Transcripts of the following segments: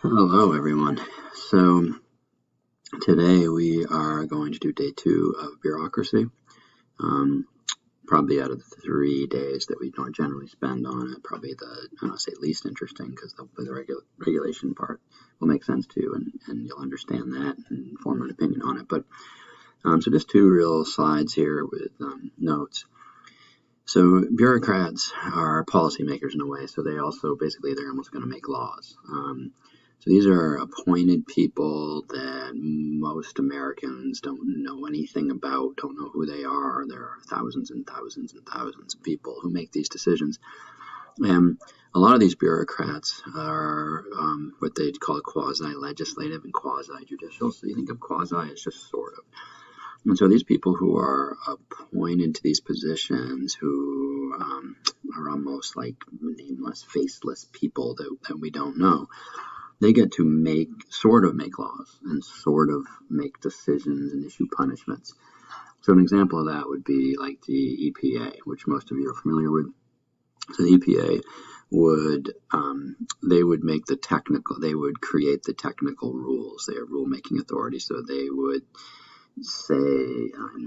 Hello, everyone. So today we are going to do day 2 of Bureaucracy. Um, Probably out of the 3 days that we don't generally spend on it, probably the, I don't say least interesting because the regulation part will make sense to you and you'll understand that and form an opinion on it. But so just two real slides here with notes. So bureaucrats are policymakers in a way, so they're almost going to make laws. So these are appointed people that most Americans don't know anything about, don't know who they are. There are thousands and thousands and thousands of people who make these decisions. And a lot of these bureaucrats are what they'd call quasi-legislative and quasi-judicial. So you think of quasi as just sort of. And so these people who are appointed to these positions who are almost like nameless, faceless people that we don't know, they get to sort of make laws and sort of make decisions and issue punishments. So an example of that would be like the EPA, which most of you are familiar with. So the EPA they would create the technical rules. They are rulemaking authority, so they would say, I'm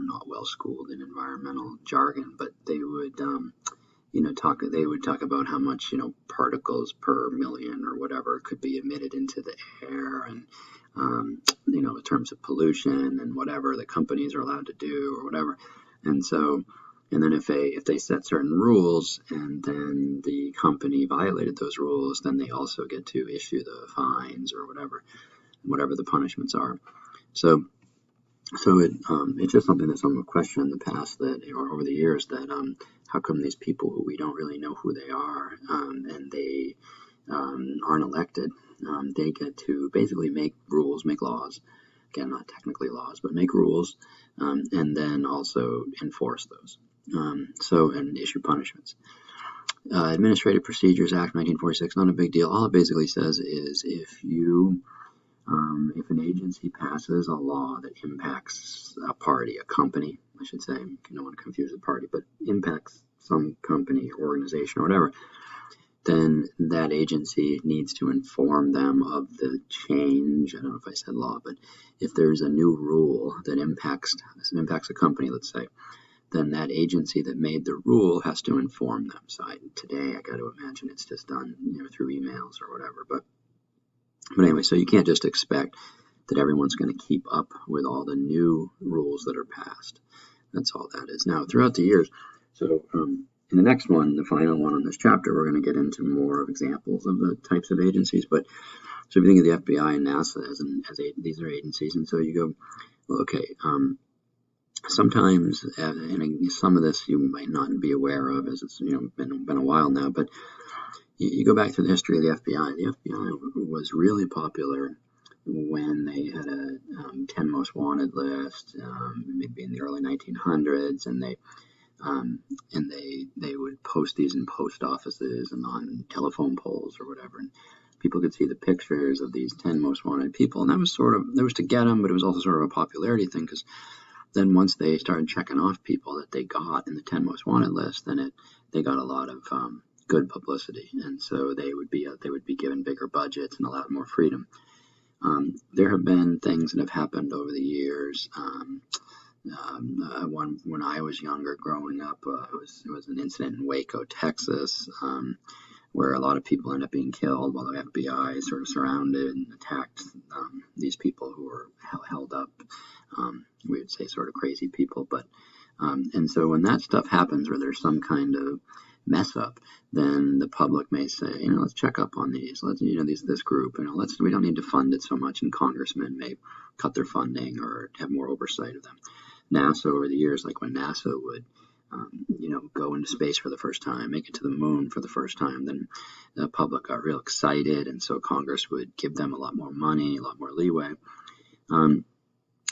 not well schooled in environmental jargon, but they would talk about how much particles per million or whatever could be emitted into the air, and in terms of pollution and whatever the companies are allowed to do or whatever. And then if they set certain rules and then the company violated those rules, then they also get to issue the fines or whatever the punishments are. So it's just something that someone questioned in the past or over the years, that how come these people who we don't really know who they are, and they aren't elected, they get to basically make rules, make laws, again, not technically laws, but make rules, and then also enforce those, and issue punishments. Administrative Procedures Act 1946, not a big deal. All it basically says is if an agency passes a law that impacts a party, a company, I should say, you don't want to confuse the party, but impacts some company, organization, or whatever, then that agency needs to inform them of the change. I don't know if I said law, but if there's a new rule that impacts a company, let's say, then that agency that made the rule has to inform them. So today, I got to imagine it's just done through emails or whatever. But anyway, so you can't just expect that everyone's going to keep up with all the new rules that are passed. That's all that is. Now, throughout the years, so in the next one, the final one on this chapter, we're going to get into more of examples of the types of agencies. But so if you think of the FBI and NASA these are agencies, and so you go, well, okay, sometimes, and some of this you might not be aware of, as it's been a while now, but you go back to the history of the FBI. The FBI was really popular when they had a 10 most wanted list, maybe in the early 1900s, and they would post these in post offices and on telephone poles or whatever, and people could see the pictures of these 10 most wanted people, and that was to get them, but it was also sort of a popularity thing, because then once they started checking off people that they got in the 10 most wanted list, then they got a lot of good publicity, and so they would be given bigger budgets and allowed more freedom. There have been things that have happened over the years. When I was younger, growing up, it was an incident in Waco, Texas, where a lot of people ended up being killed while the FBI sort of surrounded and attacked these people who were held up. We would say sort of crazy people, but and so when that stuff happens, where there's some kind of mess up, then the public may say, let's check up on these. This group, we don't need to fund it so much, and congressmen may cut their funding or have more oversight of them. NASA over the years, like when NASA would, go into space for the first time, make it to the moon for the first time, then the public got real excited, and so Congress would give them a lot more money, a lot more leeway.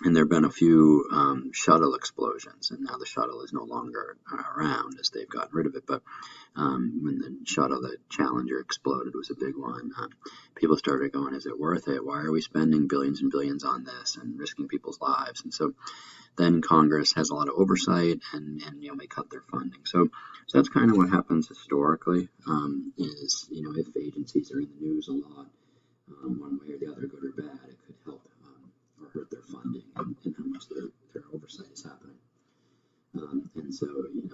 And there have been a few shuttle explosions, and now the shuttle is no longer around as they've gotten rid of it. But when the Challenger exploded, was a big one. People started going, is it worth it? Why are we spending billions and billions on this and risking people's lives? And so then Congress has a lot of oversight and may cut their funding. So that's kind of what happens historically, is if agencies are in the news a lot, one way or the other, good or bad. It could help or hurt their funding and how much their oversight is happening. And so,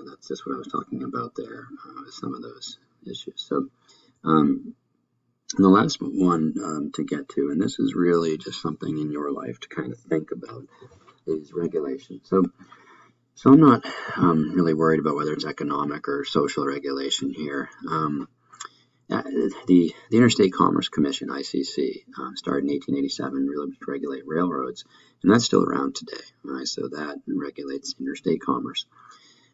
that's just what I was talking about there, some of those issues. So, and the last one to get to, and this is really just something in your life to kind of think about, is regulation. So I'm not really worried about whether it's economic or social regulation here. The Interstate Commerce Commission, ICC, started in 1887, really to regulate railroads, and that's still around today. Right? So that regulates interstate commerce.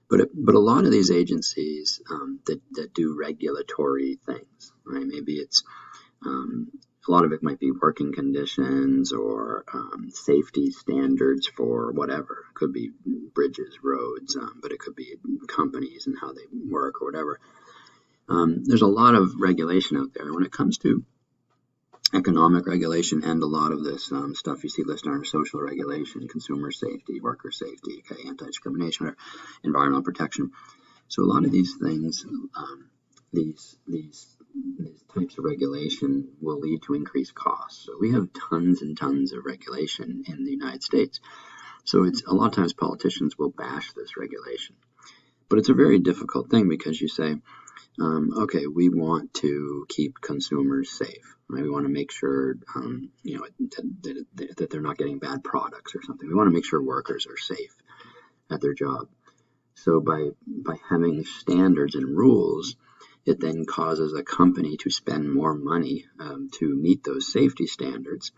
But a lot of these agencies that do regulatory things, right? Maybe it's a lot of it might be working conditions or safety standards for whatever. It could be bridges, roads, but it could be companies and how they work or whatever. There's a lot of regulation out there. When it comes to economic regulation and a lot of this stuff you see listed under social regulation, consumer safety, worker safety, anti-discrimination, or environmental protection. So a lot of these things, these types of regulation will lead to increased costs. So we have tons and tons of regulation in the United States. So it's a lot of times politicians will bash this regulation. But it's a very difficult thing because you say, okay, we want to keep consumers safe. Right? We want to make sure, that they're not getting bad products or something. We want to make sure workers are safe at their job. So by having standards and rules, it then causes a company to spend more money to meet those safety standards,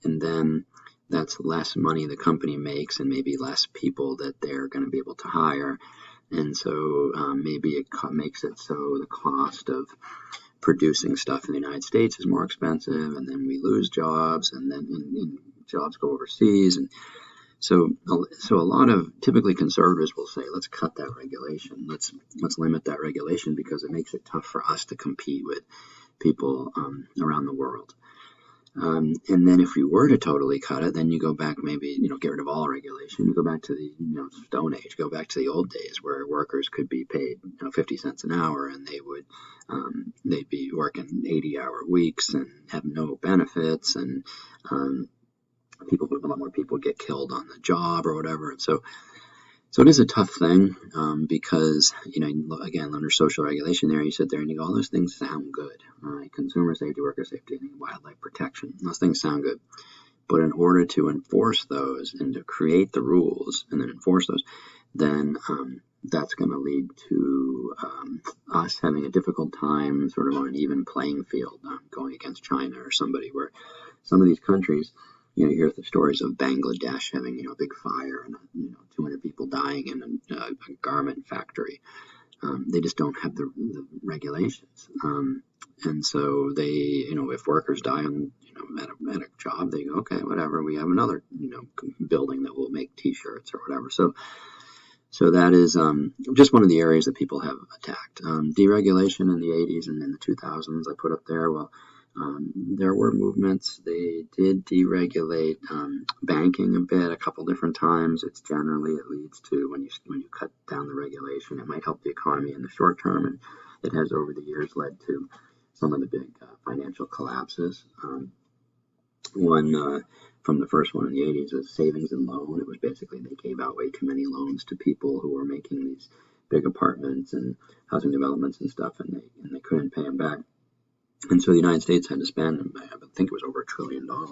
and then that's less money the company makes and maybe less people that they're going to be able to hire. And so maybe it makes it so the cost of producing stuff in the United States is more expensive, and then we lose jobs, and then jobs go overseas. And so a lot of typically conservatives will say, let's cut that regulation. Let's limit that regulation because it makes it tough for us to compete with people around the world. And then if you were to totally cut it, then you go back, maybe, get rid of all regulation. You go back to the Stone Age, go back to the old days where workers could be paid 50 cents an hour, and they'd be working 80-hour weeks and have no benefits, and a lot more people get killed on the job or whatever. And so it is a tough thing because, again, under social regulation there, you sit there and you go, all those things sound good. Right? Consumer safety, worker safety, wildlife protection, those things sound good. But in order to enforce those and to create the rules and then enforce those, then that's going to lead to us having a difficult time sort of on an even playing field going against China or somebody, where some of these countries, you hear the stories of Bangladesh having, a big fire and, 200 people dying in a garment factory. They just don't have the regulations. And so they, if workers die on, at a job, they go, okay, whatever, we have another, building that will make T-shirts or whatever. So that is just one of the areas that people have attacked. Deregulation in the 80s and in the 2000s, I put up there. Well, there were movements. They did deregulate banking a bit, a couple different times. It leads to, when you cut down the regulation, it might help the economy in the short term, and it has over the years led to some of the big financial collapses. One from the first one in the 80s was savings and loan. It was basically they gave out way too many loans to people who were making these big apartments and housing developments and stuff, and they couldn't pay them back. And so the United States had to spend, I think it was over $1 trillion of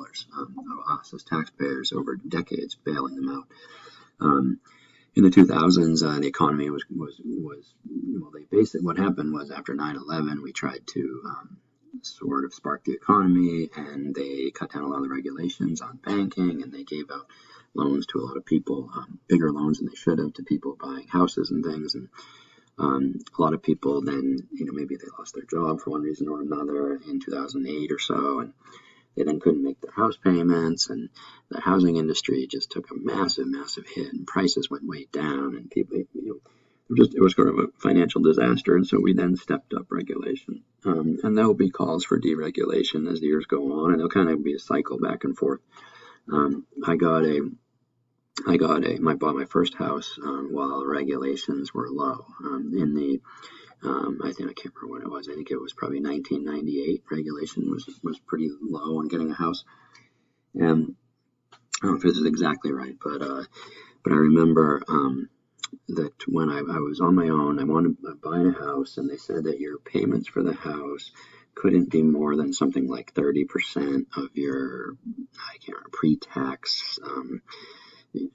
us as taxpayers over decades bailing them out. In the 2000s, the economy was they basically, what happened was after 9/11, we tried to sort of spark the economy, and they cut down a lot of the regulations on banking, and they gave out loans to a lot of people, bigger loans than they should have, to people buying houses and things. And a lot of people then, maybe they lost their job for one reason or another in 2008 or so, and they then couldn't make their house payments, and the housing industry just took a massive, massive hit, and prices went way down, and people, it was sort of a financial disaster. And so we then stepped up regulation, and there'll be calls for deregulation as the years go on, and there'll kind of be a cycle back and forth. I bought my first house while regulations were low. In the I can't remember when it was. I think it was probably 1998. Regulation was pretty low on getting a house. And I don't know if this is exactly right, but I remember that when I was on my own, I wanted to buy a house, and they said that your payments for the house couldn't be more than something like 30% of your, I can't remember, pre-tax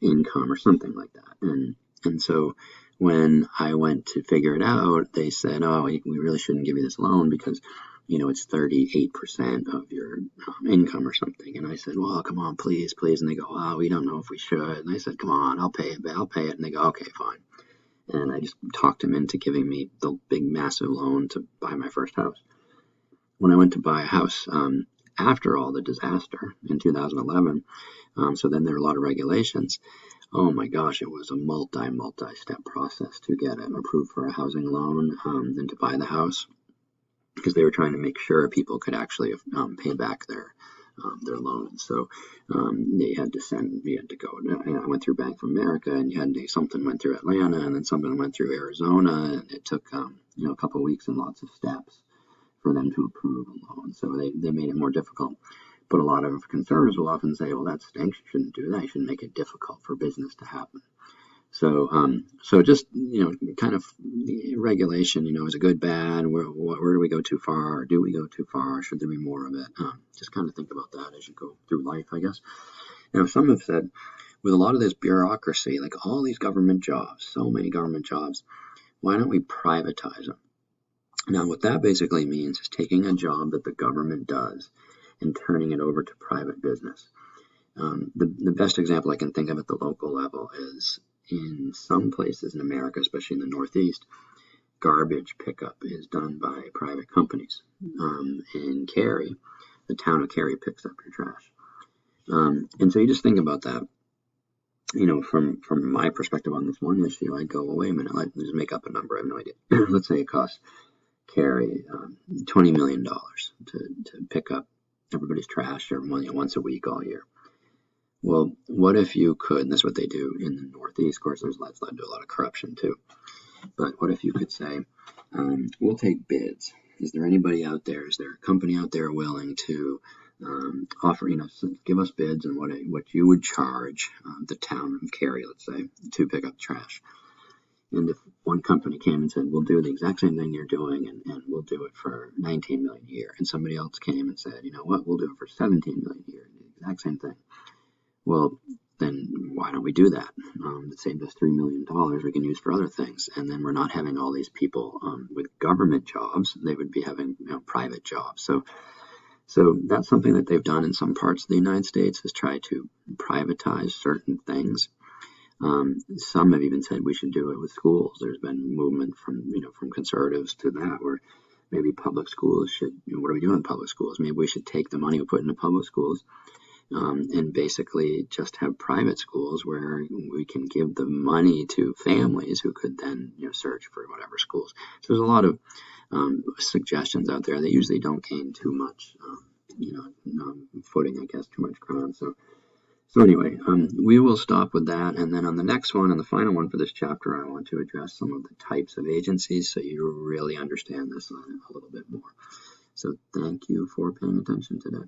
income or something like that. And so when I went to figure it out, they said, oh, we really shouldn't give you this loan because, it's 38% of your income or something. And I said, well, come on, please. And they go, oh, we don't know if we should. And I said, come on, I'll pay it. And they go, okay, fine. And I just talked them into giving me the big, massive loan to buy my first house. When I went to buy a house, after all the disaster in 2011, so then there were a lot of regulations. Oh my gosh, it was a multi-step process to get it approved for a housing loan and to buy the house, because they were trying to make sure people could actually pay back their loans. So they had to go. I went through Bank of America, and something went through Atlanta, and then something went through Arizona, and it took a couple of weeks and lots of steps for them to approve a loan. So they made it more difficult. But a lot of conservatives will often say, well, that stinks. You shouldn't do that. You shouldn't make it difficult for business to happen. So just, kind of regulation, is it good, bad? Where do we go too far? Or do we go too far? Should there be more of it? Just kind of think about that as you go through life, I guess. Now, some have said, with a lot of this bureaucracy, like all these government jobs, so many government jobs, why don't we privatize them? Now, what that basically means is taking a job that the government does and turning it over to private business. The best example I can think of at the local level is in some places in America, especially in the Northeast, garbage pickup is done by private companies. In Cary, the town of Cary picks up your trash. And so you just think about that. From my perspective on this one issue, I'd go, well, wait a minute, let's just make up a number. I have no idea. Let's say it costs Cary $20 million to pick up everybody's trash once a week all year. Well, what if you could, and that's what they do in the Northeast, of course, there's led to a lot of corruption too, but what if you could say, we'll take bids. Is there anybody out there, is there a company out there willing to offer, give us bids on what you would charge the town of Cary, let's say, to pick up trash? And if one company came and said, we'll do the exact same thing you're doing, and we'll do it for $19 million a year, and somebody else came and said, you know what, we'll do it for $17 million a year, the exact same thing. Well, then why don't we do that? It saved us $3 million we can use for other things. And then we're not having all these people with government jobs. They would be having private jobs. So that's something that they've done in some parts of the United States, is try to privatize certain things. Some have even said we should do it with schools. There's been movement from conservatives to that, where maybe public schools should, what are we doing in public schools? Maybe we should take the money we put into public schools and basically just have private schools where we can give the money to families who could then search for whatever schools. So there's a lot of suggestions out there that usually don't gain too much footing, I guess, too much ground. So anyway, we will stop with that, and then on the next one, and the final one for this chapter, I want to address some of the types of agencies so you really understand this a little bit more. So thank you for paying attention today.